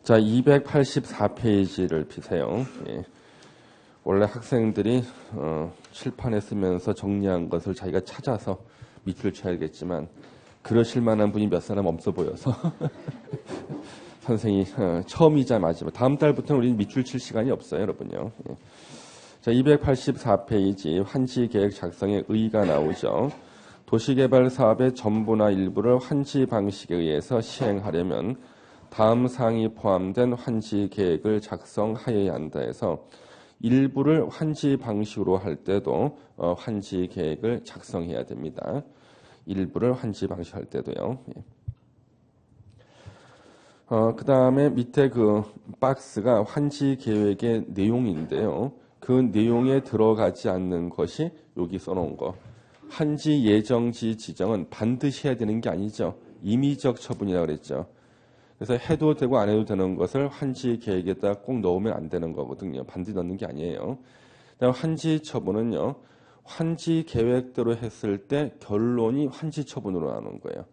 자, 284페이지를 피세요. 예. 원래 학생들이 칠판에 쓰면서 정리한 것을 자기가 찾아서 밑줄 쳐야겠지만 그러실 만한 분이 몇 사람 없어 보여서 선생이 처음이자 마지막. 다음 달부터는 우리는 밑줄 칠 시간이 없어요, 여러분요. 예. 자, 284페이지 환지계획 작성의 의의가 나오죠. 도시개발 사업의 전부나 일부를 환지 방식에 의해서 시행하려면 다음 사항이 포함된 환지 계획을 작성하여야 한다 해서 일부를 환지 방식으로 할 때도 환지 계획을 작성해야 됩니다. 일부를 환지 방식 할 때도요. 그 다음에 밑에 그 박스가 환지 계획의 내용인데요. 그 내용에 들어가지 않는 것이 여기 써놓은 거. 환지 예정지 지정은 반드시 해야 되는 게 아니죠. 임의적 처분이라고 그랬죠. 그래서 해도 되고 안 해도 되는 것을 환지 계획에다 꼭 넣으면 안 되는 거거든요. 반드시 넣는 게 아니에요. 그다음 환지 처분은요. 환지 계획대로 했을 때 결론이 환지 처분으로 나오는 거예요.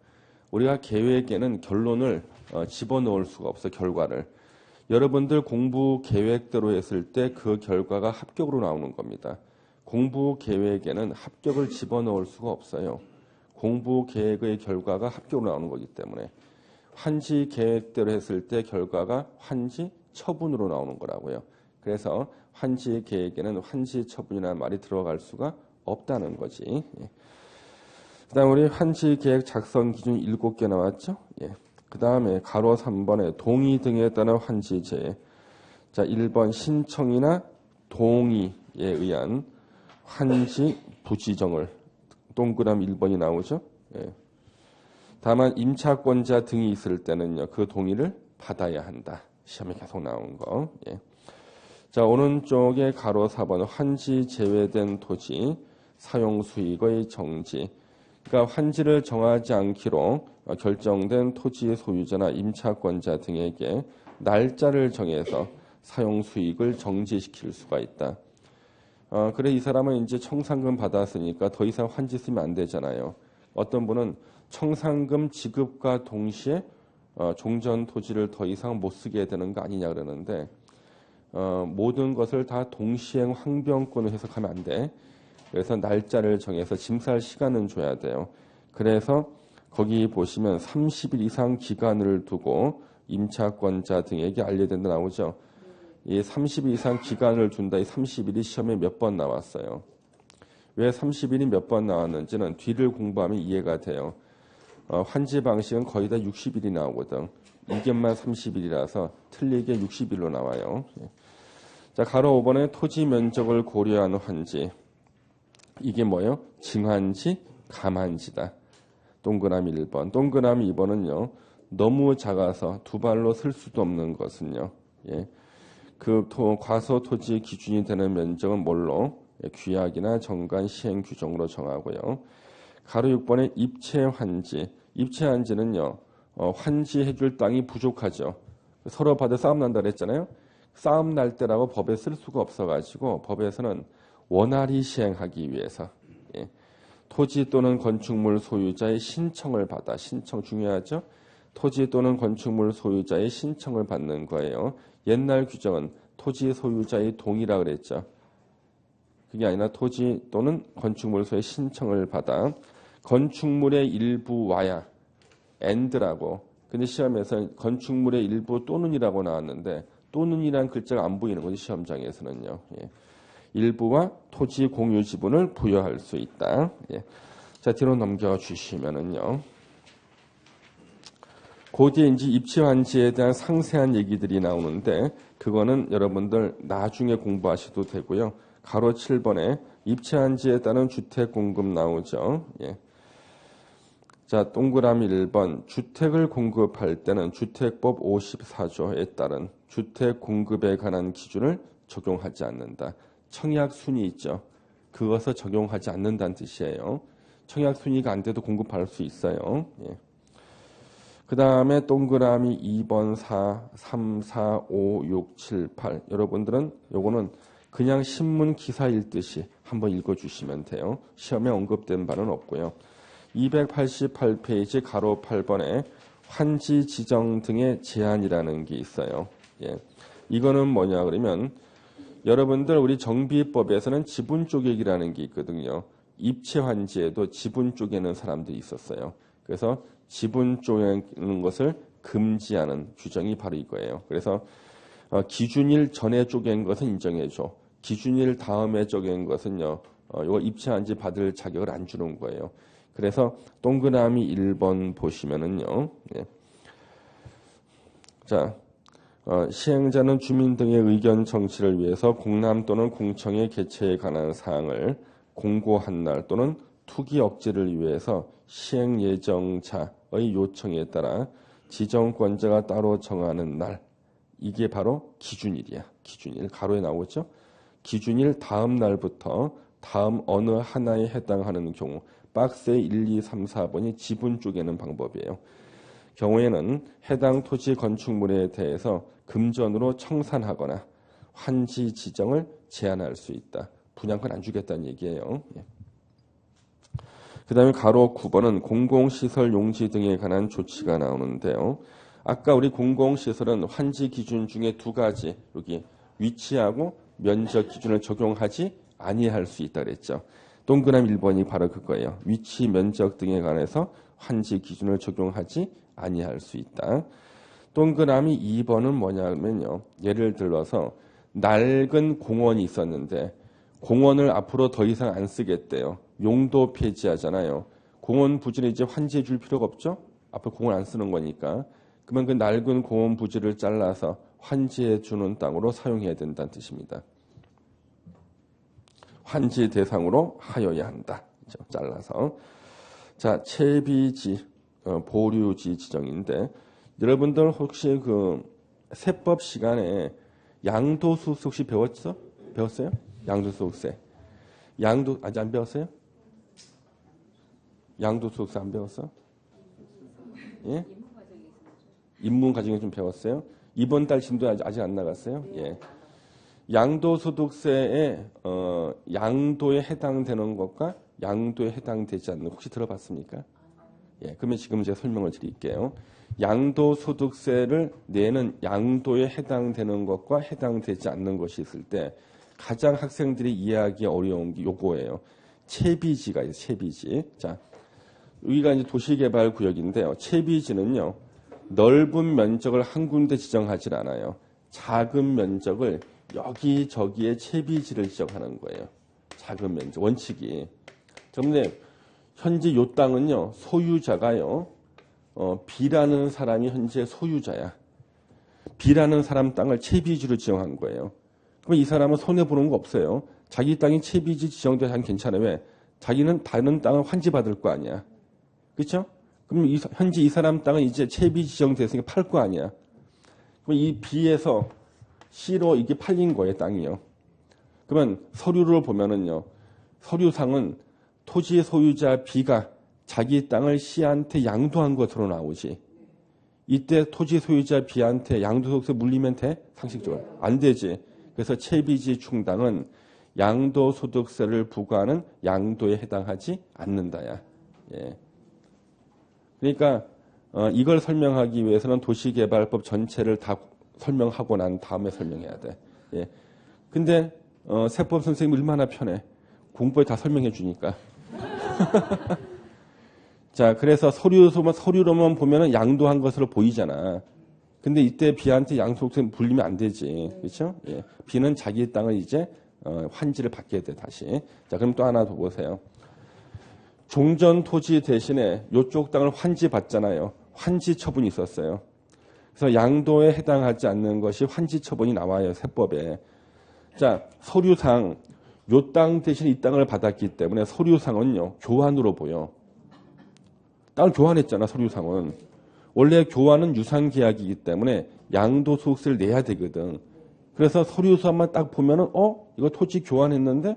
우리가 계획에는 결론을 집어넣을 수가 없어, 결과를. 여러분들 공부 계획대로 했을 때 그 결과가 합격으로 나오는 겁니다. 공부 계획에는 합격을 집어넣을 수가 없어요. 공부 계획의 결과가 합격으로 나오는 거기 때문에. 환지 계획대로 했을 때 결과가 환지 처분으로 나오는 거라고요. 그래서 환지 계획에는 환지 처분이라는 말이 들어갈 수가 없다는 거지. 그 다음 우리 환지 계획 작성 기준 7개 나왔죠. 그 다음에 가로 3번에 동의 등에 따른 환지제. 자, 1번 신청이나 동의에 의한 환지 부지정을 동그라미 1번이 나오죠. 다만 임차권자 등이 있을 때는요. 그 동의를 받아야 한다. 시험에 계속 나온 거. 자, 오른쪽에 가로 4번 환지 제외된 토지 사용 수익의 정지. 그러니까 환지를 정하지 않기로 결정된 토지 소유자나 임차권자 등에게 날짜를 정해서 사용 수익을 정지시킬 수가 있다. 그래 이 사람은 이제 청산금 받았으니까 더 이상 환지 쓰면 안 되잖아요. 어떤 분은 청산금 지급과 동시에 종전 토지를 더 이상 못 쓰게 되는 거 아니냐 그러는데 모든 것을 다 동시행 항변권으로 해석하면 안 돼. 그래서 날짜를 정해서 짐 쌀 시간은 줘야 돼요. 그래서 거기 보시면 30일 이상 기간을 두고 임차권자 등에게 알려야 된다 나오죠. 이 30일 이상 기간을 둔다. 이 30일이 시험에 몇 번 나왔어요. 왜 30일이 몇 번 나왔는지는 뒤를 공부하면 이해가 돼요. 환지 방식은 거의 다 60일이 나오거든. 이견만 30일이라서 틀리게 60일로 나와요. 자, 가로 5번에 토지 면적을 고려하는 환지. 이게 뭐예요? 증환지, 감환지다. 동그라미 1번. 동그라미 2번은요. 너무 작아서 두 발로 쓸 수도 없는 것은요. 그 과소 토지 기준이 되는 면적은 뭘로? 규약이나 정관 시행 규정으로 정하고요. 가로 6번에 입체 환지. 입체 환지는요. 환지해 줄 땅이 부족하죠. 서로 받아 싸움 난다 그랬잖아요. 싸움 날 때라고 법에 쓸 수가 없어가지고 법에서는 원활히 시행하기 위해서 토지 또는 건축물 소유자의 신청을 받아. 신청 중요하죠. 토지 또는 건축물 소유자의 신청을 받는 거예요. 옛날 규정은 토지 소유자의 동의라 그랬죠. 그게 아니라 토지 또는 건축물 소유의 신청을 받아 건축물의 일부와야 and라고. 근데 시험에서 건축물의 일부 또는이라고 나왔는데 또는이란 글자가 안 보이는 거지 시험장에서는요. 일부와 토지 공유 지분을 부여할 수 있다. 자, 뒤로 넘겨주시면은요. 그 뒤에 이제 입지환지에 대한 상세한 얘기들이 나오는데 그거는 여러분들 나중에 공부하셔도 되고요. 가로 7번에 입지환지에 따른 주택 공급 나오죠. 자, 동그라미 1번 주택을 공급할 때는 주택법 54조에 따른 주택 공급에 관한 기준을 적용하지 않는다. 청약 순위 있죠. 그것을 적용하지 않는다는 뜻이에요. 청약 순위가 안 돼도 공급할 수 있어요. 그 다음에 동그라미 2번, 4, 3, 4, 5, 6, 7, 8. 여러분들은 요거는 그냥 신문 기사 읽듯이 한번 읽어주시면 돼요. 시험에 언급된 바는 없고요. 288페이지 가로 8번에 환지 지정 등의 제한이라는 게 있어요. 예. 이거는 뭐냐 그러면 여러분들 우리 정비법에서는 지분 쪼개기라는 게 있거든요. 입체 환지에도 지분 쪼개는 사람들이 있었어요. 그래서 지분 쪼개는 것을 금지하는 규정이 바로 이거예요. 그래서 기준일 전에 쪼갠 것은 인정해줘. 기준일 다음에 쪼갠 것은요. 이거 입체 환지 받을 자격을 안 주는 거예요. 그래서 동그라미 1번 보시면은요. 예. 자, 시행자는 주민 등의 의견 정치를 위해서 공람 또는 공청회 개최에 관한 사항을 공고한 날 또는 투기 억제를 위해서 시행 예정자의 요청에 따라 지정권자가 따로 정하는 날, 이게 바로 기준일이야. 기준일 가로에 나오죠. 기준일 다음 날부터 다음 어느 하나에 해당하는 경우 박스의 1, 2, 3, 4번이 지분 쪼개는 방법이에요. 경우에는 해당 토지 건축물에 대해서 금전으로 청산하거나 환지 지정을 제한할 수 있다. 분양권 안 주겠다는 얘기예요. 예. 그 다음에 가로 9번은 공공시설 용지 등에 관한 조치가 나오는데요. 아까 우리 공공시설은 환지 기준 중에 두 가지, 여기 위치하고 면적 기준을 적용하지 아니할 수 있다 그랬죠. 동그라미 1번이 바로 그거예요. 위치, 면적 등에 관해서 환지 기준을 적용하지 아니할 수 있다. 동그라미 2번은 뭐냐면요. 예를 들어서 낡은 공원이 있었는데 공원을 앞으로 더 이상 안 쓰겠대요. 용도 폐지하잖아요. 공원 부지는 이제 환지해 줄 필요가 없죠? 앞으로 공원 안 쓰는 거니까. 그러면 그 낡은 공원 부지를 잘라서 환지해 주는 땅으로 사용해야 된다는 뜻입니다. 환지 대상으로 하여야 한다. 잘라서. 자, 채비지, 보류지 지정인데 여러분들 혹시 그 세법 시간에 양도소득세 혹시 배웠어? 배웠어요? 양도소득세. 양도 아직 안 배웠어요? 양도소득세 안 배웠어? 예? 입문 과정에 좀 배웠어요? 이번 달 진도 아직 안 나갔어요? 예. 양도소득세에 양도에 해당되는 것과 양도에 해당되지 않는 것 혹시 들어봤습니까? 예, 그러면 지금 제가 설명을 드릴게요. 양도소득세를 내는 양도에 해당되는 것과 해당되지 않는 것이 있을 때 가장 학생들이 이해하기 어려운 게 요거예요. 채비지가 있어요. 채비지. 자, 여기가 이제 도시개발구역인데요. 채비지는요. 넓은 면적을 한 군데 지정하지 않아요. 작은 면적을 여기저기에 채비지를 지정하는 거예요. 작은 면적, 원칙이. 그런데 현재 요 땅은요. 소유자가요. B라는 사람이 현재 소유자야. B라는 사람 땅을 채비지로 지정한 거예요. 그럼 이 사람은 손해보는 거 없어요. 자기 땅이 채비지 지정돼서 자기는 괜찮아. 왜? 자기는 다른 땅을 환지받을 거 아니야. 그렇죠? 그럼 현재 이 사람 땅은 이제 채비지 지정됐으니까 팔 거 아니야. 그럼 이 B에서 C로 이게 팔린 거예요. 땅이요. 그러면 서류를 보면은요. 서류상은 토지의 소유자 B가 자기 땅을 C한테 양도한 것으로 나오지. 이때 토지 소유자 B한테 양도소득세 물리면 돼? 상식적으로. 안 되지. 그래서 채비지 충당은 양도소득세를 부과하는 양도에 해당하지 않는다야. 예. 그러니까 이걸 설명하기 위해서는 도시개발법 전체를 다 설명하고 난 다음에 설명해야 돼. 예. 근데 세법 선생님 얼마나 편해. 공부에 다 설명해 주니까. 자, 그래서 서류로만 보면은 양도한 것으로 보이잖아. 근데 이때 B한테 양도소득세 불리면 안 되지. 그렇죠? 예. B는 자기 땅을 이제 환지를 받게 돼 다시. 자, 그럼 또 하나 더 보세요. 종전 토지 대신에 이쪽 땅을 환지 받잖아요. 환지 처분이 있었어요. 그래서 양도에 해당하지 않는 것이 환지 처분이 나와요. 세법에. 자, 서류상 요 땅 대신 이 땅을 받았기 때문에 서류상은요. 교환으로 보여. 땅을 교환했잖아. 서류상은. 원래 교환은 유상계약이기 때문에 양도소득세를 내야 되거든. 그래서 서류상만 딱 보면은 이거 토지 교환했는데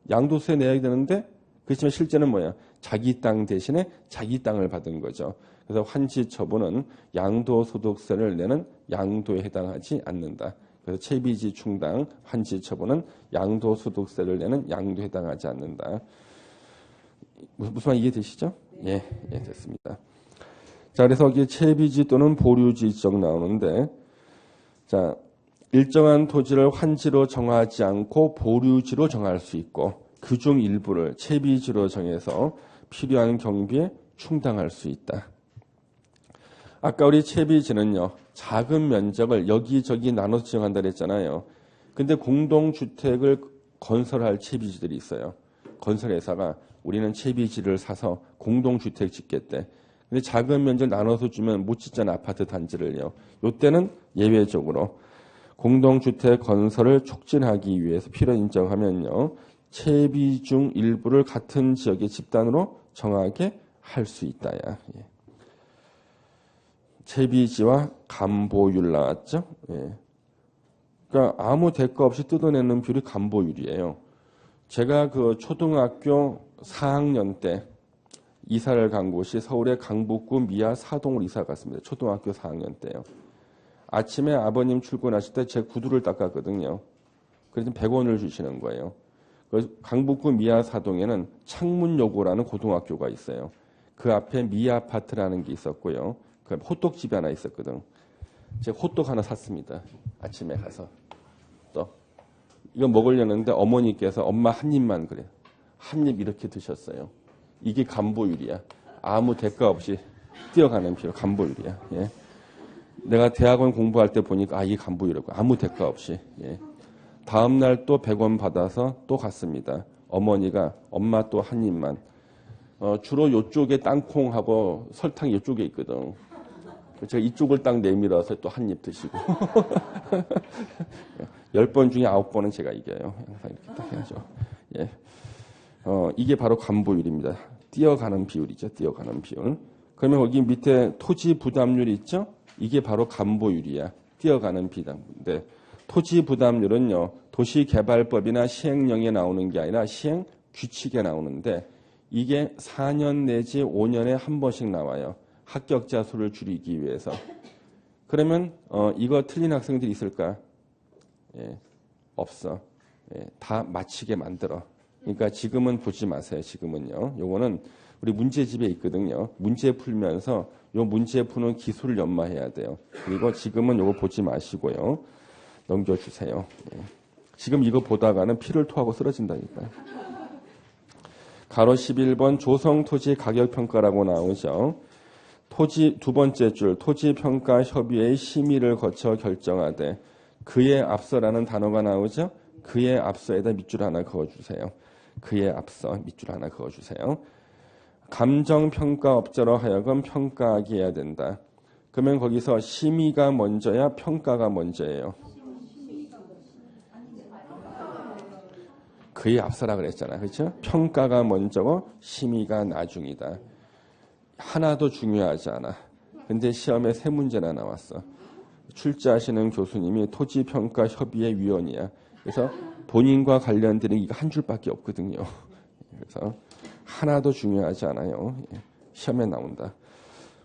양도세 내야 되는데 그렇지만 실제는 뭐야? 자기 땅 대신에 자기 땅을 받은 거죠. 그래서 환지 처분은 양도소득세를 내는 양도에 해당하지 않는다. 그래서 채비지 충당 환지 처분은 양도소득세를 내는 양도에 해당하지 않는다. 무슨 말 이해되시죠? 예, 됐습니다. 자, 그래서 여기 채비지 또는 보류지 지정 나오는데, 자, 일정한 토지를 환지로 정하지 않고 보류지로 정할 수 있고, 그중 일부를 채비지로 정해서 필요한 경비에 충당할 수 있다. 아까 우리 채비지는요, 작은 면적을 여기저기 나눠서 지정한다 그랬잖아요. 근데 공동주택을 건설할 채비지들이 있어요. 건설회사가 우리는 채비지를 사서 공동주택 짓겠대. 근데 작은 면적 나눠서 주면 못 짓잖아, 아파트 단지를요. 요때는 예외적으로 공동주택 건설을 촉진하기 위해서 필요 인정하면요, 채비 중 일부를 같은 지역의 집단으로 정하게 할 수 있다야. 예. 채비지와 감보율 나왔죠? 예. 그러니까 아무 대가 없이 뜯어내는 비율이 감보율이에요. 제가 그 초등학교 4학년 때 이사를 간 곳이 서울의 강북구 미아 사동으로 이사 갔습니다. 초등학교 4학년 때요. 아침에 아버님 출근하실 때 제 구두를 닦았거든요. 그래서 100원을 주시는 거예요. 그래서 강북구 미아 사동에는 창문여고라는 고등학교가 있어요. 그 앞에 미아파트라는 게 있었고요. 그 호떡집이 하나 있었거든. 제가 호떡 하나 샀습니다. 아침에 가서. 또 이거 먹으려는데 어머니께서 엄마 한 입만 그래. 한 입 이렇게 드셨어요. 이게 감보율이야. 아무 대가 없이 뛰어가는 비율, 감보율이야. 예. 내가 대학원 공부할 때 보니까 이게 감보율이라고. 아무 대가 없이. 예. 다음 날 또 100원 받아서 또 갔습니다. 어머니가 엄마 또 한 입만. 주로 이쪽에 땅콩하고 설탕 이쪽에 있거든. 제가 이쪽을 딱 내밀어서 또 한 입 드시고. 10번 중에 9번은 제가 이겨요. 항상 이렇게 딱 해야죠. 예. 이게 바로 감보율입니다. 뛰어가는 비율이죠. 뛰어가는 비율. 그러면 거기 밑에 토지 부담률이 있죠? 이게 바로 감보율이야. 뛰어가는 비담인데 토지 부담률은요. 도시개발법이나 시행령에 나오는 게 아니라 시행 규칙에 나오는데 이게 4년 내지 5년에 한 번씩 나와요. 합격자 수를 줄이기 위해서. 그러면 이거 틀린 학생들이 있을까? 예, 없어. 예, 다 맞히게 만들어. 그러니까 지금은 보지 마세요. 지금은요. 요거는 우리 문제집에 있거든요. 문제 풀면서 요 문제 푸는 기술을 연마해야 돼요. 그리고 지금은 요거 보지 마시고요. 넘겨주세요. 예. 지금 이거 보다가는 피를 토하고 쓰러진다니까요. 가로 11번 조성토지 가격평가라고 나오죠. 토지 두 번째 줄 토지평가협의회의 심의를 거쳐 결정하되 그에 앞서라는 단어가 나오죠. 그에 앞서에다 밑줄 하나 그어주세요. 그에 앞서 밑줄 하나 그어주세요. 감정평가업자로 하여금 평가하게 해야 된다. 그러면 거기서 심의가 먼저야 평가가 먼저예요. 그에 앞서라 그랬잖아. 그렇죠? 평가가 먼저고 심의가 나중이다. 하나도 중요하지 않아. 근데 시험에 3문제나 나왔어. 출제하시는 교수님이 토지평가협의회 위원이야. 그래서 본인과 관련된 이거 한 줄밖에 없거든요. 그래서 하나도 중요하지 않아요. 시험에 나온다.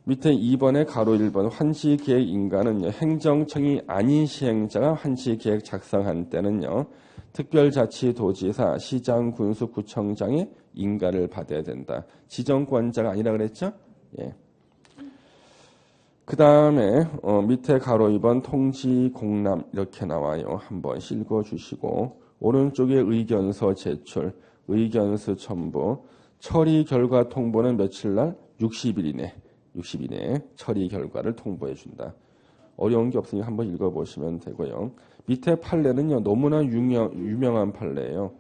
밑에 2번에 가로 1번 환지계획 인가는요. 행정청이 아닌 시행자가 환지계획 작성한 때는요. 특별자치도지사, 시장, 군수, 구청장이 인가를 받아야 된다. 지정권자가 아니라 그랬죠? 예. 그 다음에 밑에 가로 2번 통지 공람 이렇게 나와요. 한번 읽어주시고 오른쪽에 의견서 제출, 의견서 첨부, 처리 결과 통보는 며칠 날? 60일 이내. 60일 이내에 처리 결과를 통보해 준다. 어려운 게 없으니 한번 읽어보시면 되고요. 밑에 판례는요. 너무나 유명한 판례예요.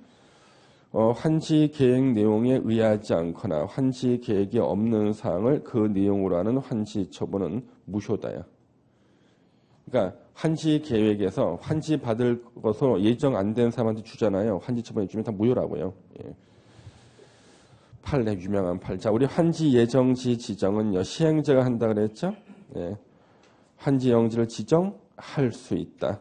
환지 계획 내용에 의하지 않거나 환지 계획이 없는 사항을 그 내용으로 하는 환지 처분은 무효다요. 그러니까 환지 계획에서 환지 받을 것으로 예정 안 된 사람한테 주잖아요. 환지 처분해 주면 다 무효라고요. 예. 판례 유명한 판례. 자, 우리 환지 예정지 지정은요. 시행자가 한다 그랬죠? 예. 환지 예정지를 지정할 수 있다.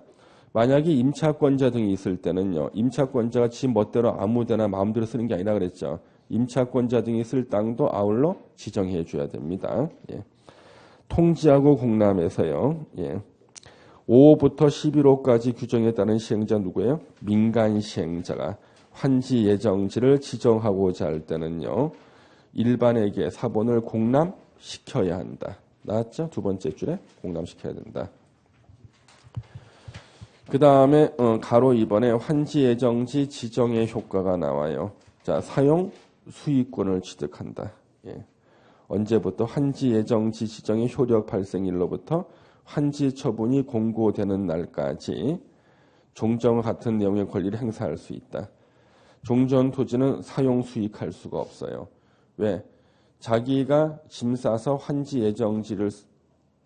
만약에 임차권자 등이 있을 때는요. 임차권자가 지 멋대로 아무데나 마음대로 쓰는 게 아니라 그랬죠. 임차권자 등이 있을 땅도 아울러 지정해 줘야 됩니다. 예. 통지하고 공람에서요. 예. 5호부터 11호까지 규정에 따른 시행자 누구예요? 민간 시행자가 환지 예정지를 지정하고자 할 때는요. 일반에게 사본을 공람시켜야 한다. 나왔죠? 두 번째 줄에 공감시켜야 된다. 그 다음에 가로 2번에 환지 예정지 지정의 효과가 나와요. 자, 사용 수익권을 취득한다. 예. 언제부터? 환지 예정지 지정의 효력 발생일로부터 환지 처분이 공고되는 날까지 종전과 같은 내용의 권리를 행사할 수 있다. 종전 토지는 사용 수익할 수가 없어요. 왜? 자기가 짐 싸서 환지 예정지를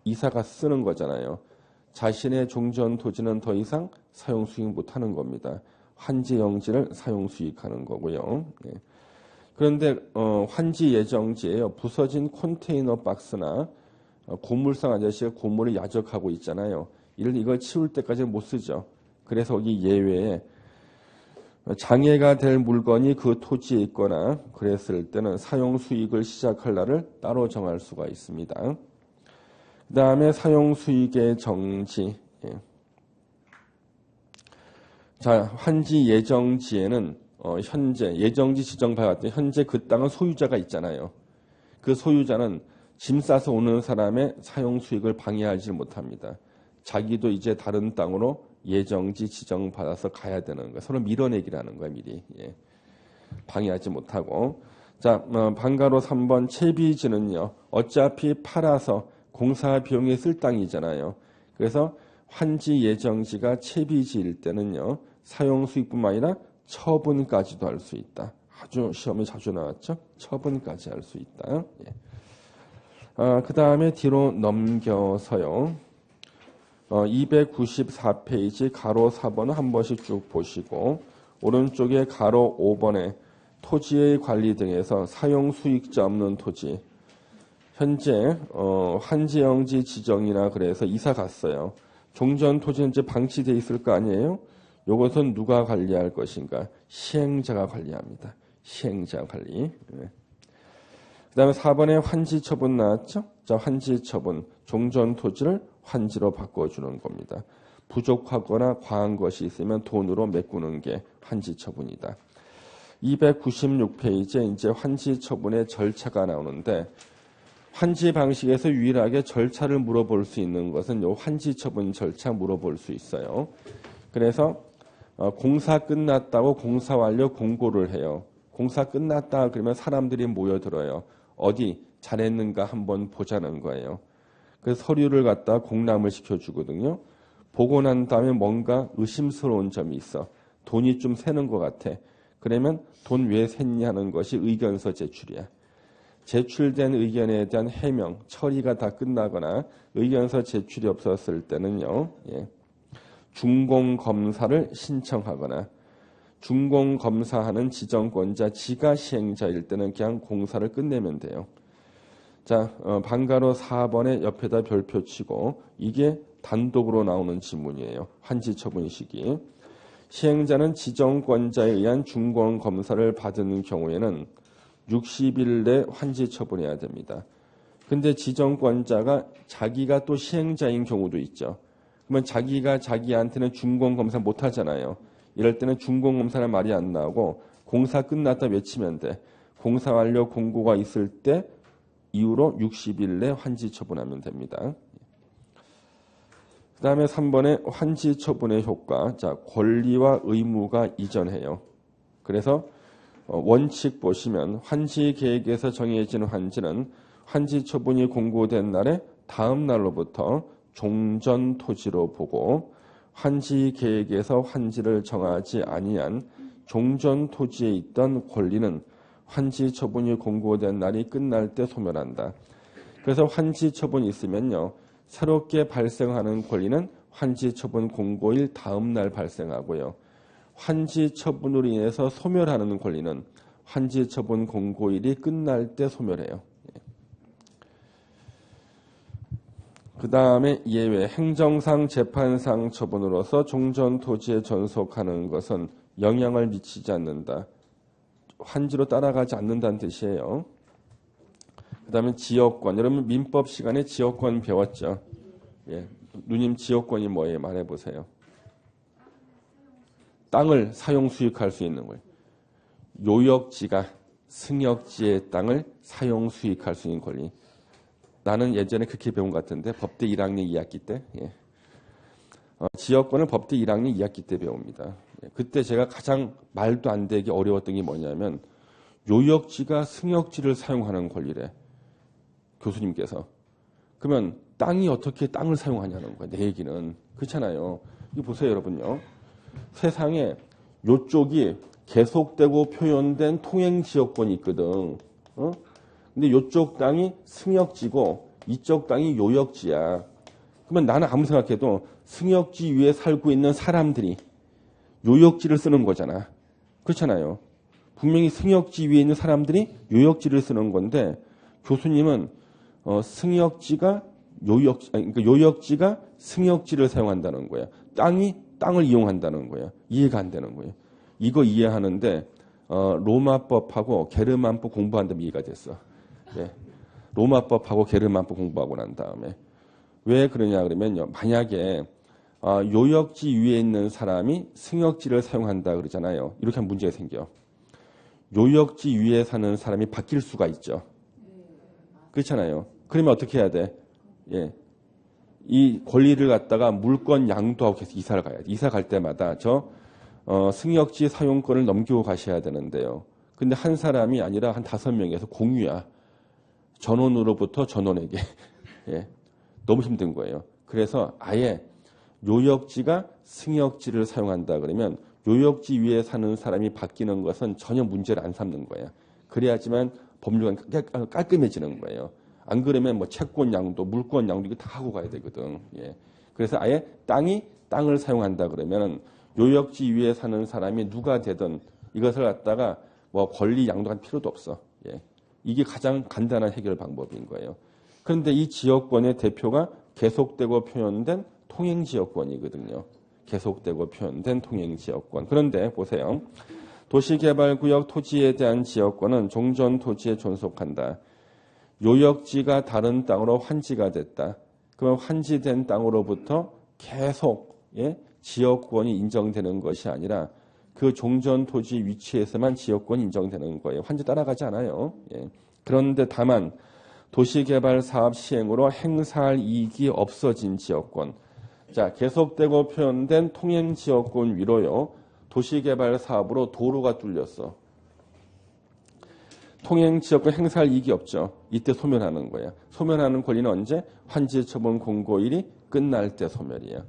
이사가 쓰는 거잖아요. 자신의 종전 토지는 더 이상 사용 수익 못하는 겁니다. 환지 영지를 사용 수익하는 거고요. 예. 그런데 환지 예정지에요. 부서진 컨테이너 박스나 고물상 아저씨가 고물을 야적하고 있잖아요. 이걸 치울 때까지 못 쓰죠. 그래서 여기 예외에 장애가 될 물건이 그 토지에 있거나 그랬을 때는 사용 수익을 시작할 날을 따로 정할 수가 있습니다. 그 다음에 사용 수익의 정지. 예. 자, 환지 예정지에는 현재 예정지 지정받을 때 현재 그 땅은 소유자가 있잖아요. 그 소유자는 짐 싸서 오는 사람의 사용 수익을 방해하지 못합니다. 자기도 이제 다른 땅으로 예정지 지정받아서 가야 되는 거예요. 서로 밀어내기라는 거예요, 미리. 예. 방해하지 못하고. 자, 방가로 3번 채비지는요. 어차피 팔아서 공사 비용에 쓸 땅이잖아요. 그래서 환지 예정지가 채비지일 때는요. 사용 수익뿐만 아니라 처분까지도 할 수 있다. 아주 시험에 자주 나왔죠. 처분까지 할 수 있다. 예. 그 다음에 뒤로 넘겨서요. 294페이지 가로 4번을 한 번씩 쭉 보시고 오른쪽에 가로 5번에 토지의 관리 등에서 사용 수익자 없는 토지 현재 환지영지 지정이나 그래서 이사 갔어요. 종전 토지는 이제 방치돼 있을 거 아니에요? 이것은 누가 관리할 것인가? 시행자가 관리합니다. 시행자 관리. 네. 그 다음에 4번에 환지 처분 나왔죠? 자, 환지 처분. 종전 토지를 환지로 바꿔주는 겁니다. 부족하거나 과한 것이 있으면 돈으로 메꾸는 게 환지 처분이다. 296페이지에 이제 환지 처분의 절차가 나오는데 환지 방식에서 유일하게 절차를 물어볼 수 있는 것은 요 환지 처분 절차 물어볼 수 있어요. 그래서 공사 끝났다고 공사 완료 공고를 해요. 공사 끝났다 그러면 사람들이 모여들어요. 어디 잘했는가 한번 보자는 거예요. 그래서 서류를 갖다 공람을 시켜주거든요. 보고 난 다음에 뭔가 의심스러운 점이 있어. 돈이 좀 새는 것 같아. 그러면 돈 왜 샜냐 하는 것이 의견서 제출이야. 제출된 의견에 대한 해명, 처리가 다 끝나거나 의견서 제출이 없었을 때는요. 예. 준공검사를 신청하거나 준공검사하는 지정권자 지가 시행자일 때는 그냥 공사를 끝내면 돼요. 자, 방가로 4번에 옆에다 별표 치고 이게 단독으로 나오는 지문이에요. 환지 처분 시기. 시행자는 지정권자에 의한 준공검사를 받은 경우에는 60일 내 환지 처분해야 됩니다. 근데 지정권자가 자기가 또 시행자인 경우도 있죠. 그러면 자기가 자기한테는 준공검사 못 하잖아요. 이럴 때는 준공검사는 말이 안 나오고 공사 끝났다 외치면 돼. 공사 완료 공고가 있을 때 이후로 60일 내 환지 처분하면 됩니다. 그 다음에 3번에 환지 처분의 효과. 자, 권리와 의무가 이전해요. 그래서 원칙 보시면 환지 계획에서 정해진 환지는 환지 처분이 공고된 날에 다음 날로부터 종전 토지로 보고 환지 계획에서 환지를 정하지 아니한 종전 토지에 있던 권리는 환지 처분이 공고된 날이 끝날 때 소멸한다. 그래서 환지 처분이 있으면요. 새롭게 발생하는 권리는 환지 처분 공고일 다음 날 발생하고요. 환지 처분으로 인해서 소멸하는 권리는 환지 처분 공고일이 끝날 때 소멸해요. 그 다음에 예외 행정상 재판상 처분으로서 종전 토지에 전속하는 것은 영향을 미치지 않는다. 환지로 따라가지 않는다는 뜻이에요. 그 다음에 지역권. 여러분 민법 시간에 지역권 배웠죠? 예. 누님 지역권이 뭐예요? 말해보세요. 땅을 사용 수익할 수 있는 거예요. 요역지가 승역지의 땅을 사용 수익할 수 있는 권리. 나는 예전에 그렇게 배운 것 같은데 법대 1학년 2학기 때 지역권을 법대 1학년 2학기 때 배웁니다. 그때 제가 가장 말도 안 되게 어려웠던 게 뭐냐면 요역지가 승역지를 사용하는 권리래. 교수님께서. 그러면 땅이 어떻게 땅을 사용하냐는 거야. 내 얘기는. 그렇잖아요. 이거 보세요 여러분요. 세상에 요쪽이 계속되고 표현된 통행지역권이 있거든. 근데 요쪽 땅이 승역지고 이쪽 땅이 요역지야. 그러면 나는 아무 생각해도 승역지 위에 살고 있는 사람들이 요역지를 쓰는 거잖아. 그렇잖아요. 분명히 승역지 위에 있는 사람들이 요역지를 쓰는 건데 교수님은 승역지가 그러니까 요역지가 승역지를 사용한다는 거야. 땅이 땅을 이용한다는 거야. 이해가 안 되는 거예요. 이거 이해하는데 로마법하고 게르만법 공부한다면 이해가 됐어. 네. 로마법하고 게르만법 공부하고 난 다음에 왜 그러냐 그러면요. 만약에 요역지 위에 있는 사람이 승역지를 사용한다 그러잖아요. 이렇게 하면 문제가 생겨. 요역지 위에 사는 사람이 바뀔 수가 있죠. 그렇잖아요. 그러면 어떻게 해야 돼? 예. 이 권리를 갖다가 물권 양도하고 계속 이사를 가야 돼. 이사 갈 때마다 승역지 사용권을 넘기고 가셔야 되는데요. 근데 한 사람이 아니라 한 5명에서 공유야. 전원으로부터 전원에게. 예. 너무 힘든 거예요. 그래서 아예 요역지가 승역지를 사용한다 그러면 요역지 위에 사는 사람이 바뀌는 것은 전혀 문제를 안 삼는 거예요. 그래야지만 법률가 깔끔해지는 거예요. 안 그러면 뭐 채권 양도, 물권 양도 이거 다 하고 가야 되거든. 예. 그래서 아예 땅이 땅을 사용한다 그러면 요역지 위에 사는 사람이 누가 되든 이것을 갖다가 뭐 권리 양도할 필요도 없어. 예. 이게 가장 간단한 해결 방법인 거예요. 그런데 이 지역권의 대표가 계속되고 표현된 통행지역권이거든요. 계속되고 표현된 통행지역권. 그런데 보세요. 도시개발구역 토지에 대한 지역권은 종전 토지에 존속한다. 요역지가 다른 땅으로 환지가 됐다. 그러면 환지된 땅으로부터 계속 지역권이 인정되는 것이 아니라 그 종전 토지 위치에서만 지역권이 인정되는 거예요. 환지 따라가지 않아요. 예. 그런데 다만 도시개발 사업 시행으로 행사할 이익이 없어진 지역권. 자, 계속되고 표현된 통행지역권 위로요. 도시개발 사업으로 도로가 뚫렸어. 통행지역권 행사할 이익이 없죠. 이때 소멸하는 거야. 소멸하는 권리는 언제? 환지처분 공고일이 끝날 때 소멸이야.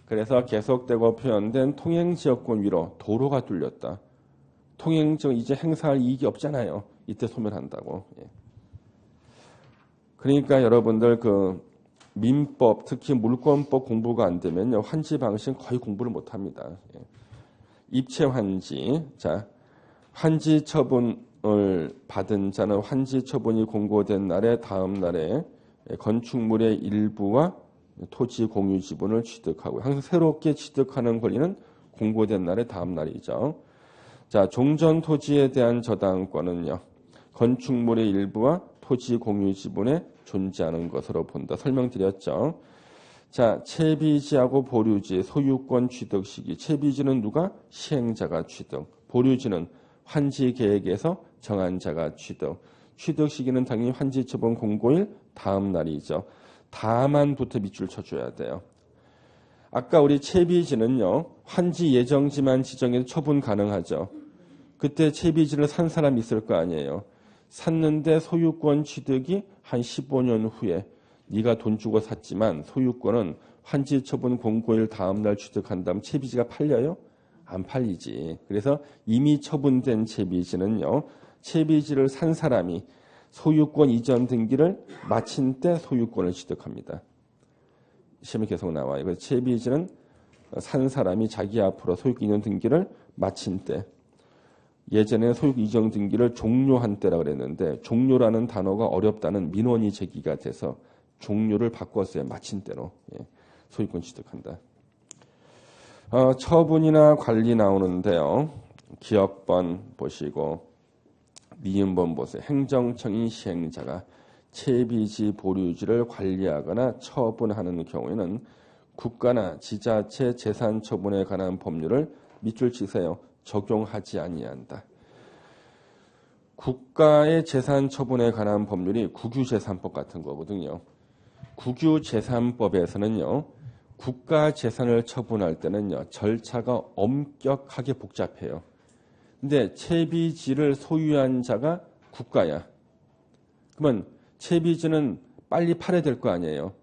그래서 계속되고 표현된 통행지역권 위로 도로가 뚫렸다. 통행지역 이제 행사할 이익이 없잖아요. 이때 소멸한다고. 예. 그러니까 여러분들 민법, 특히 물권법 공부가 안 되면요. 환지 방식은 거의 공부를 못 합니다. 예. 입체 환지. 자, 환지 처분을 받은 자는 환지 처분이 공고된 날에 다음 날에 건축물의 일부와 토지 공유 지분을 취득하고 항상 새롭게 취득하는 권리는 공고된 날에 다음 날이죠. 자, 종전 토지에 대한 저당권은요. 건축물의 일부와 토지 공유 지분에 존재하는 것으로 본다. 설명드렸죠. 자, 채비지하고 보류지, 소유권 취득 시기. 채비지는 누가? 시행자가 취득. 보류지는 환지 계획에서 정한 자가 취득. 취득 시기는 당연히 환지 처분 공고일 다음 날이죠. 다만부터 밑줄 쳐줘야 돼요. 아까 우리 채비지는요. 환지 예정지만 지정해도 처분 가능하죠. 그때 채비지를 산 사람이 있을 거 아니에요. 샀는데 소유권 취득이 한 15년 후에 네가 돈 주고 샀지만 소유권은 환지 처분 공고일 다음 날 취득한다면 채비지가 팔려요? 안 팔리지. 그래서 이미 처분된 채비지는요. 채비지를 산 사람이 소유권 이전 등기를 마친 때 소유권을 취득합니다. 시험에 계속 나와요. 그래서 채비지는 산 사람이 자기 앞으로 소유권 이전 등기를 마친 때. 예전에 소유권 이전 등기를 종료한 때라 그랬는데 종료라는 단어가 어렵다는 민원이 제기가 돼서 종료를 바꿨어요. 마친 때로. 예, 소유권 취득한다. 처분이나 관리 나오는데요. 기억번 보시고 미음번 보세요. 행정청인 시행자가 채비지 보류지를 관리하거나 처분하는 경우에는 국가나 지자체 재산 처분에 관한 법률을 밑줄 치세요. 적용하지 아니한다. 국가의 재산 처분에 관한 법률이 국유재산법 같은 거거든요. 국유재산법에서는요. 국가 재산을 처분할 때는요. 절차가 엄격하게 복잡해요. 근데 채비지를 소유한 자가 국가야. 그러면 채비지는 빨리 팔아야 될 거 아니에요.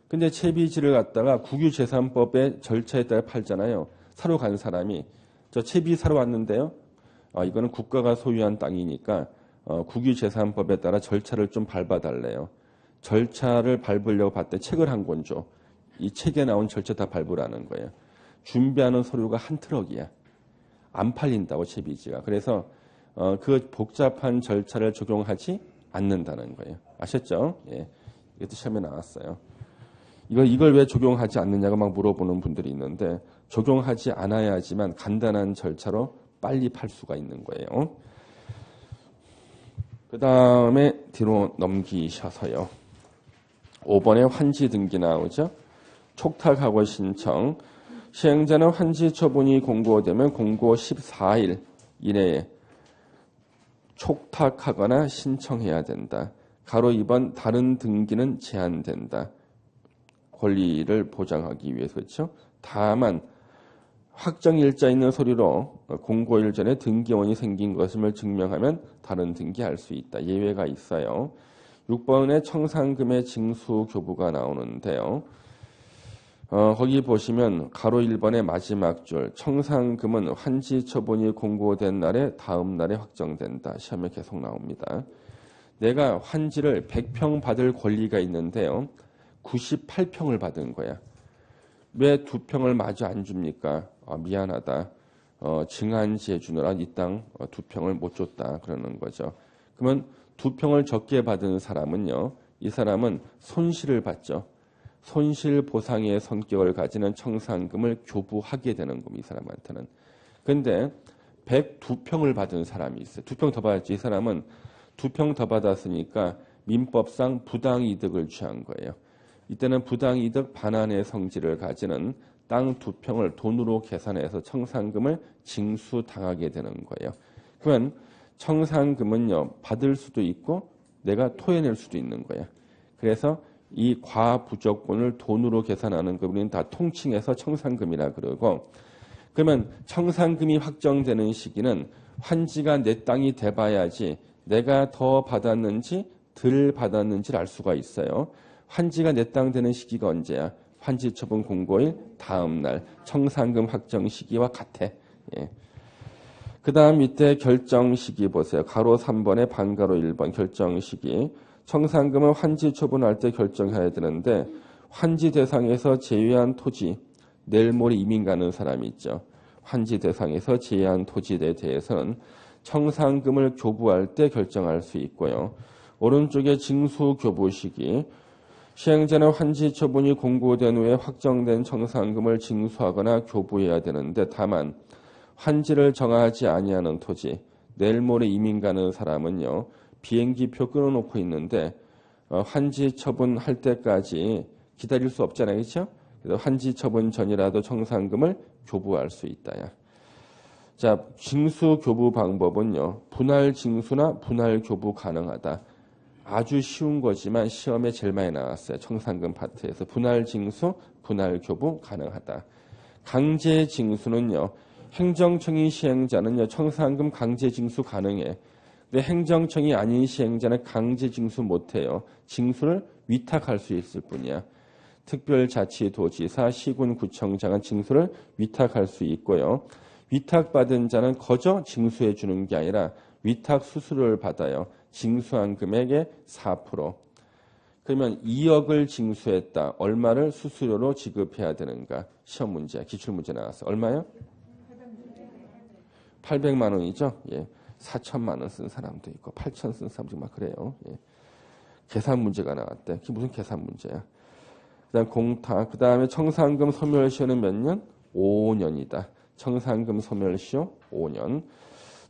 근데 채비지를 갖다가 국유재산법의 절차에 따라 팔잖아요. 사러 간 사람이 저 채비 사러 왔는데요. 이거는 국가가 소유한 땅이니까 국유재산법에 따라 절차를 좀 밟아달래요. 절차를 밟으려고 봤더니 책을 한 권 줘. 이 책에 나온 절차 다 밟으라는 거예요. 준비하는 서류가 한 트럭이야. 안 팔린다고 채비지가. 그래서 그 복잡한 절차를 적용하지 않는다는 거예요. 아셨죠? 예. 이것도 시험에 나왔어요. 이걸 왜 적용하지 않느냐고 막 물어보는 분들이 있는데 적용하지 않아야지만 간단한 절차로 빨리 팔 수가 있는 거예요. 그 다음에 뒤로 넘기셔서요. 5번에 환지 등기 나오죠. 촉탁하고 신청. 시행자는 환지 처분이 공고되면 공고 14일 이내에 촉탁하거나 신청해야 된다. 가로 2번 다른 등기는 제한된다. 권리를 보장하기 위해서 그렇죠. 다만 확정일자 있는 서류로 공고일 전에 등기원이 생긴 것임을 증명하면 다른 등기할 수 있다. 예외가 있어요. 6번에 청산금의 징수교부가 나오는데요. 거기 보시면 가로 1번의 마지막 줄 청산금은 환지 처분이 공고된 날에 다음 날에 확정된다. 시험에 계속 나옵니다. 내가 환지를 100평 받을 권리가 있는데요. 98평을 받은 거야. 왜 2평을 마저 안 줍니까? 미안하다. 증한지해 주느라 이 땅 2평을 못 줬다. 그러는 거죠. 그러면 2평을 적게 받은 사람은요. 이 사람은 손실을 받죠. 손실 보상의 성격을 가지는 청산금을 교부하게 되는 겁니다. 이 사람한테는. 그런데 102평을 받은 사람이 있어요. 2평 더 받았지. 이 사람은 2평 더 받았으니까 민법상 부당이득을 취한 거예요. 이때는 부당이득 반환의 성질을 가지는 땅 2평을 돈으로 계산해서 청산금을 징수당하게 되는 거예요. 그러면 청산금은요. 받을 수도 있고 내가 토해낼 수도 있는 거예요. 그래서 이 과부적분을 돈으로 계산하는 거 우리는 다 통칭해서 청산금이라 그러고 그러면 청산금이 확정되는 시기는 환지가 내 땅이 돼봐야지 내가 더 받았는지 덜 받았는지를 알 수가 있어요. 환지가 내 땅 되는 시기가 언제야? 환지 처분 공고일 다음 날 청산금 확정 시기와 같아. 예. 그 다음 밑에 결정 시기 보세요. 가로 3번에 반가로 1번 결정 시기. 청산금은 환지 처분할 때 결정해야 되는데 환지 대상에서 제외한 토지, 내일 모레 이민 가는 사람이 있죠. 환지 대상에서 제외한 토지에 대해서는 청산금을 교부할 때 결정할 수 있고요. 오른쪽에 징수 교부 시기. 시행자는 환지 처분이 공고된 후에 확정된 청산금을 징수하거나 교부해야 되는데 다만 환지를 정하지 아니하는 토지, 내일 모레 이민 가는 사람은요. 비행기표 끊어놓고 있는데 환지 처분할 때까지 기다릴 수 없잖아요. 그렇죠? 그래서 환지 처분 전이라도 청산금을 교부할 수 있다야. 자, 징수 교부 방법은요. 분할 징수나 분할 교부 가능하다. 아주 쉬운 거지만 시험에 제일 많이 나왔어요. 청산금 파트에서 분할 징수, 분할 교부 가능하다. 강제 징수는요. 행정청이 시행자는요. 청산금 강제 징수 가능해. 근데 행정청이 아닌 시행자는 강제 징수 못해요. 징수를 위탁할 수 있을 뿐이야. 특별자치도지사, 시군구청장은 징수를 위탁할 수 있고요. 위탁받은 자는 거저 징수해 주는 게 아니라 위탁 수수료를 받아요. 징수한 금액의 4%. 그러면 2억을 징수했다. 얼마를 수수료로 지급해야 되는가? 시험 문제, 기출문제 나왔어. 얼마요? 800만 원이죠. 예. 4천만 원 쓴 사람도 있고 8천 쓴 사람도 막 그래요. 예. 계산 문제가 나왔대. 그게 무슨 계산 문제야? 그다음 공탁. 그다음에 청산금 소멸시효는 몇 년? 5년이다. 청산금 소멸시효 5년.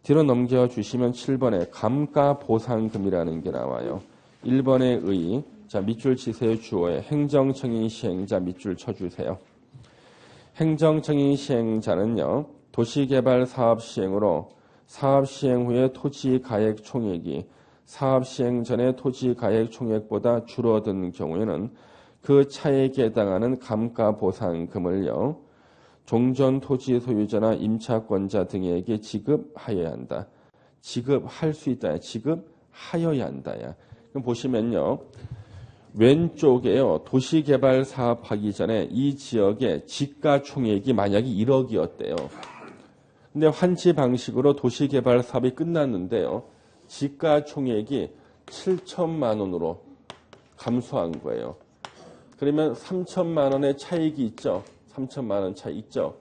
뒤로 넘겨주시면 7번에 감가보상금이라는 게 나와요. 1번의 의. 자, 밑줄 치세요. 주어에 행정청인 시행자 밑줄 쳐주세요. 행정청인 시행자는요. 도시개발 사업 시행으로 사업 시행 후에 토지 가액 총액이 사업 시행 전에 토지 가액 총액보다 줄어든 경우에는 그 차액에 해당하는 감가 보상금을요, 종전 토지 소유자나 임차권자 등에게 지급하여야 한다. 지급할 수 있다. 지급하여야 한다야. 그럼 보시면요, 왼쪽에요, 도시개발 사업하기 전에 이 지역의 지가 총액이 만약에 1억이었대요. 근데 환지 방식으로 도시개발 사업이 끝났는데요, 지가 총액이 7천만 원으로 감소한 거예요. 그러면 3천만 원의 차익이 있죠. 3천만 원 차익 있죠.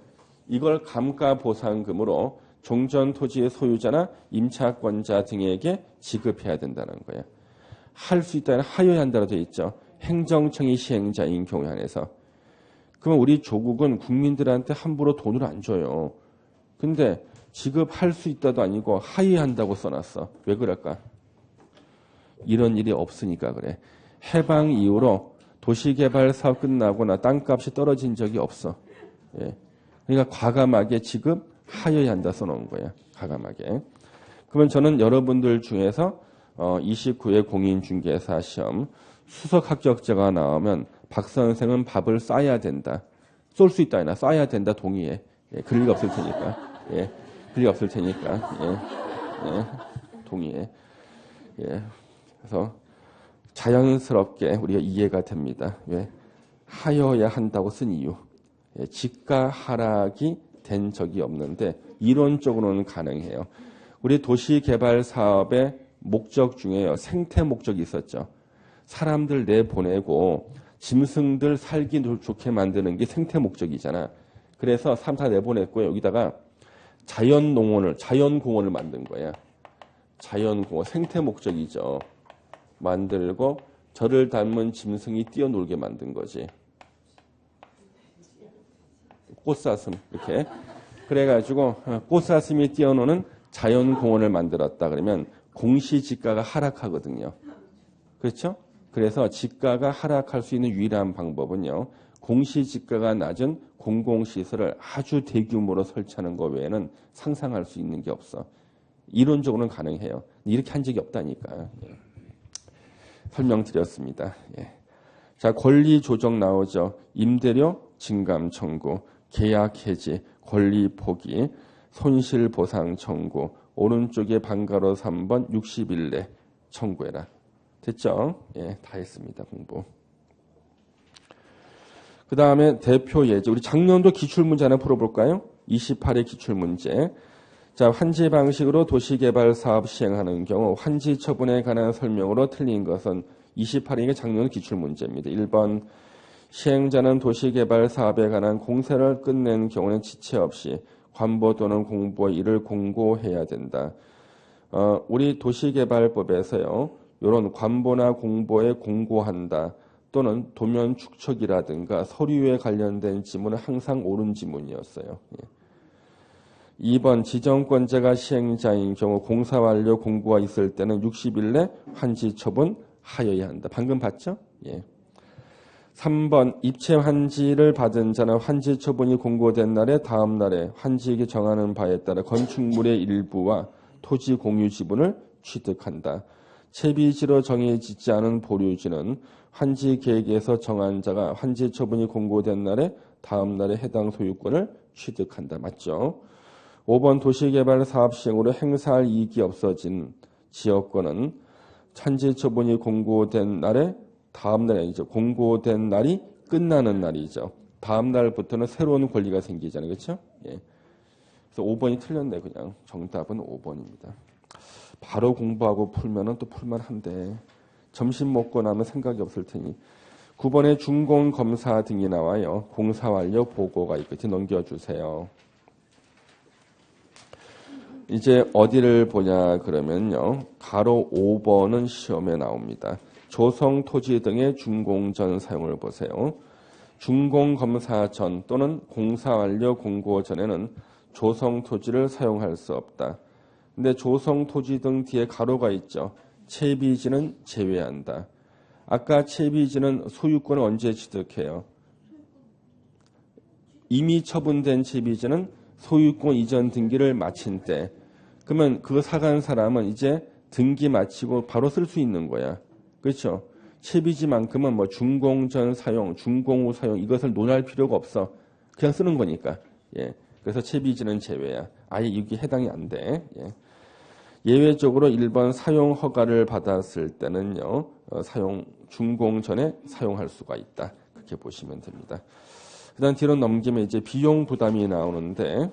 이걸 감가 보상금으로 종전 토지의 소유자나 임차권자 등에게 지급해야 된다는 거예요. 할 수 있다는 하여야 한다고 되어 있죠. 행정청이 시행자인 경우에 한해서. 그러면 우리 조국은 국민들한테 함부로 돈을 안 줘요. 근데 지급할 수 있다도 아니고 하여야 한다고 써놨어. 왜 그럴까? 이런 일이 없으니까 그래. 해방 이후로 도시개발 사업 끝나거나 땅값이 떨어진 적이 없어. 예. 그러니까 과감하게 지급하여야 한다 써놓은 거야. 과감하게. 그러면 저는 여러분들 중에서 29회 공인중개사 시험 수석 합격자가 나오면 박 선생은 밥을 싸야 된다. 쏠 수 있다. 싸야 된다. 동의해. 예. 그럴 리가 없을 테니까. 예. 그럴 리가 없을 테니까. 예. 예. 동의해. 예. 그래서 자연스럽게 우리가 이해가 됩니다. 왜? 하여야 한다고 쓴 이유. 예, 지가 하락이 된 적이 없는데 이론적으로는 가능해요. 우리 도시개발 사업의 목적 중에요, 생태 목적이 있었죠. 사람들 내보내고 짐승들 살기 좋게 만드는 게 생태 목적이잖아. 그래서 사람 다 내보냈고요. 여기다가 자연공원을 만든 거야. 자연공원, 생태 목적이죠. 만들고 저를 닮은 짐승이 뛰어놀게 만든 거지. 꽃사슴 이렇게. 그래가지고 꽃사슴이 뛰어노는 자연공원을 만들었다 그러면 공시지가가 하락하거든요. 그렇죠? 그래서 지가가 하락할 수 있는 유일한 방법은요, 공시지가가 낮은 공공시설을 아주 대규모로 설치하는 것 외에는 상상할 수 있는 게 없어. 이론적으로는 가능해요. 이렇게 한 적이 없다니까. 예. 설명드렸습니다. 예. 자, 권리 조정 나오죠. 임대료 증감 청구, 계약 해지, 권리 포기, 손실 보상 청구, 오른쪽에 방가로 3번 60일 내 청구해라. 됐죠? 예, 다 했습니다. 공부. 그 다음에 대표 예제. 우리 작년도 기출문제 하나 풀어볼까요? 28회 기출문제. 자, 환지 방식으로 도시개발 사업 시행하는 경우 환지 처분에 관한 설명으로 틀린 것은 28회가 작년 기출문제입니다. 1번 시행자는 도시개발 사업에 관한 공세를 끝낸 경우는 지체 없이 관보 또는 공보 이를 공고해야 된다. 우리 도시개발법에서요, 이런 관보나 공보에 공고한다 또는 도면 축척이라든가 서류에 관련된 지문은 항상 옳은 지문이었어요. 예. 2번 지정권자가 시행자인 경우 공사 완료 공고가 있을 때는 60일 내 환지 처분하여야 한다. 방금 봤죠? 예. 3번 입체 환지를 받은 자는 환지 처분이 공고된 날에 다음 날에 환지에게 정하는 바에 따라 건축물의 일부와 토지 공유 지분을 취득한다. 채비지로 정해지지 않은 보류지는 환지 계획에서 정한 자가 환지 처분이 공고된 날에 다음 날에 해당 소유권을 취득한다. 맞죠? 5번 도시개발 사업 시행으로 행사할 이익이 없어진 지역권은 환지 처분이 공고된 날에 다음 날에 아니죠. 공고된 날이 끝나는 날이죠. 다음 날부터는 새로운 권리가 생기잖아요. 그렇죠? 예. 그래서 5번이 틀렸네. 그냥 정답은 5번입니다. 바로 공부하고 풀면은 또 풀만한데 점심 먹고 나면 생각이 없을 테니 9번에 준공검사 등이 나와요. 공사 완료 보고가 있겠지. 넘겨주세요. 이제 어디를 보냐 그러면요. 가로 5번은 시험에 나옵니다. 조성 토지 등의 준공 전 사용을 보세요. 준공 검사 전 또는 공사 완료 공고 전에는 조성 토지를 사용할 수 없다. 근데 조성 토지 등 뒤에 가로가 있죠. 채비지는 제외한다. 아까 채비지는 소유권을 언제 취득해요? 이미 처분된 채비지는 소유권 이전 등기를 마친 때, 그러면 그거 사간 사람은 이제 등기 마치고 바로 쓸 수 있는 거야. 그렇죠? 채비지만큼은 뭐 준공전 사용, 준공 후 사용 이것을 논할 필요가 없어. 그냥 쓰는 거니까. 예. 그래서 채비지는 제외야. 아예 이게 해당이 안 돼. 예. 예외적으로 1번 사용 허가를 받았을 때는요. 사용 준공 전에 사용할 수가 있다. 그렇게 보시면 됩니다. 그다음 뒤로 넘기면 이제 비용 부담이 나오는데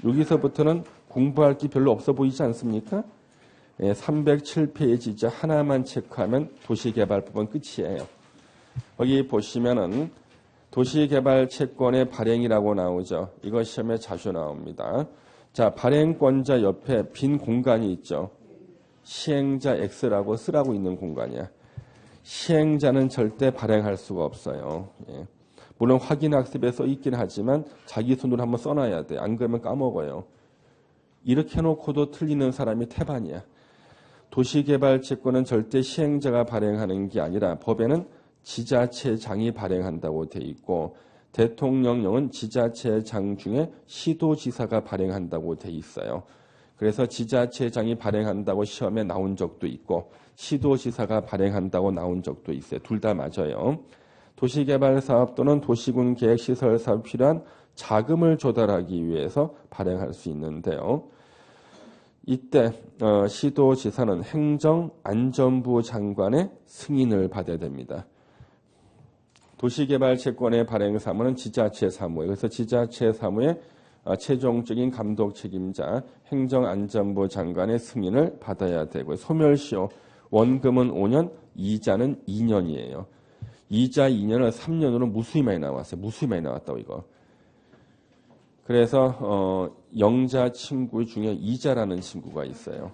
여기서부터는 공부할 게 별로 없어 보이지 않습니까? 예, 307페이지 하나만 체크하면 도시개발법은 끝이에요. 여기 보시면은 도시개발 채권의 발행이라고 나오죠. 이거 시험에 자주 나옵니다. 자, 발행권자 옆에 빈 공간이 있죠. 시행자 X라고 쓰라고 있는 공간이야. 시행자는 절대 발행할 수가 없어요. 예. 물론 확인학습에 써 있긴 하지만 자기 손으로 한번 써놔야 돼. 안 그러면 까먹어요. 이렇게 해놓고도 틀리는 사람이 태반이야. 도시개발 채권은 절대 시행자가 발행하는 게 아니라 법에는 지자체장이 발행한다고 돼 있고 대통령령은 지자체장 중에 시도지사가 발행한다고 돼 있어요. 그래서 지자체장이 발행한다고 시험에 나온 적도 있고 시도지사가 발행한다고 나온 적도 있어요. 둘 다 맞아요. 도시개발사업 또는 도시군 계획시설 사업에 필요한 자금을 조달하기 위해서 발행할 수 있는데요. 이때 시도지사는 행정안전부 장관의 승인을 받아야 됩니다. 도시개발 채권의 발행 사무는 지자체 사무예요. 그래서 지자체 사무의 최종적인 감독 책임자 행정안전부 장관의 승인을 받아야 되고요. 소멸시효 원금은 5년, 이자는 2년이에요. 이자 2년을 3년으로 무수히 많이 나왔어요. 무수히 많이 나왔다고 이거. 그래서 영자 친구 중에 이자라는 친구가 있어요.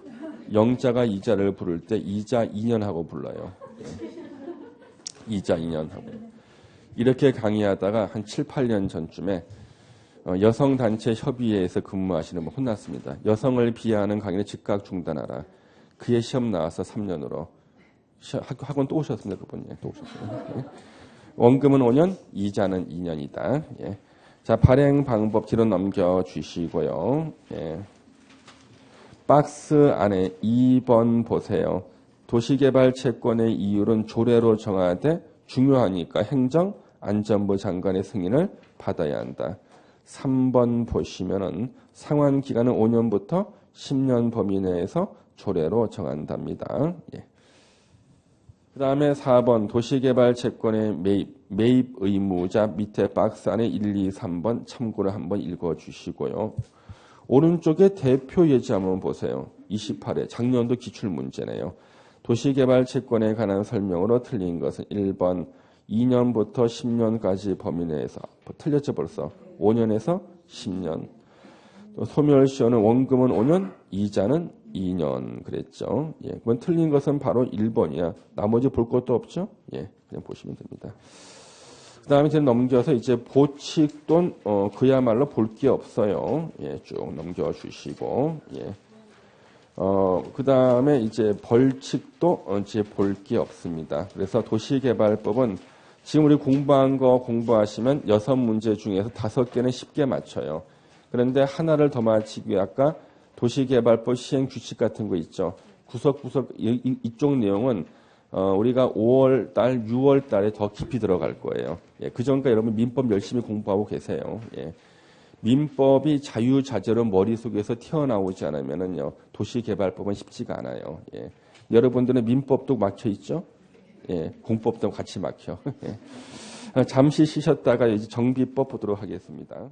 영자가 이자를 부를 때 이자 2년 하고 불러요. 이자 2년 하고. 이렇게 강의하다가 한 7, 8년 전쯤에 여성단체 협의회에서 근무하시는 분 혼났습니다. 여성을 비하하는 강의를 즉각 중단하라. 그의 시험 나와서 3년으로. 학원 또 오셨습니다. 그분이. 또 오셨어요. 원금은 5년, 이자는 2년이다. 예. 자, 발행 방법 뒤로 넘겨주시고요. 예. 박스 안에 2번 보세요. 도시개발 채권의 이율은 조례로 정하되 중요하니까 행정안전부 장관의 승인을 받아야 한다. 3번 보시면은 상환 기간은 5년부터 10년 범위 내에서 조례로 정한답니다. 예. 그 다음에 4번 도시개발 채권의 매입 의무자 밑에 박스 안에 1, 2, 3번 참고를 한번 읽어주시고요. 오른쪽에 대표 예제 한번 보세요. 28회 작년도 기출문제네요. 도시개발 채권에 관한 설명으로 틀린 것은 1번 2년부터 10년까지 범위 내에서 틀렸죠 벌써. 5년에서 10년. 소멸시효는 원금은 5년, 이자는 2년 그랬죠. 예, 그건 틀린 것은 바로 1번이야. 나머지 볼 것도 없죠. 예, 그냥 보시면 됩니다. 그 다음에 이제 넘겨서 이제 보칙돈 그야말로 볼 게 없어요. 예, 쭉 넘겨주시고 예. 그 다음에 이제 벌칙도 이제 볼 게 없습니다. 그래서 도시개발법은 지금 우리 공부한 거 공부하시면 6문제 중에서 5개는 쉽게 맞춰요. 그런데 하나를 더 맞히기 위해 아까 도시개발법 시행 규칙 같은 거 있죠. 구석구석 이쪽 내용은 우리가 5월 달, 6월 달에 더 깊이 들어갈 거예요. 예, 그 전까지 여러분 민법 열심히 공부하고 계세요. 예. 민법이 자유자재로 머릿속에서 튀어나오지 않으면은요, 도시개발법은 쉽지가 않아요. 예. 여러분들은 민법도 막혀 있죠? 예, 공법도 같이 막혀. 예. 잠시 쉬셨다가 이제 정비법 보도록 하겠습니다.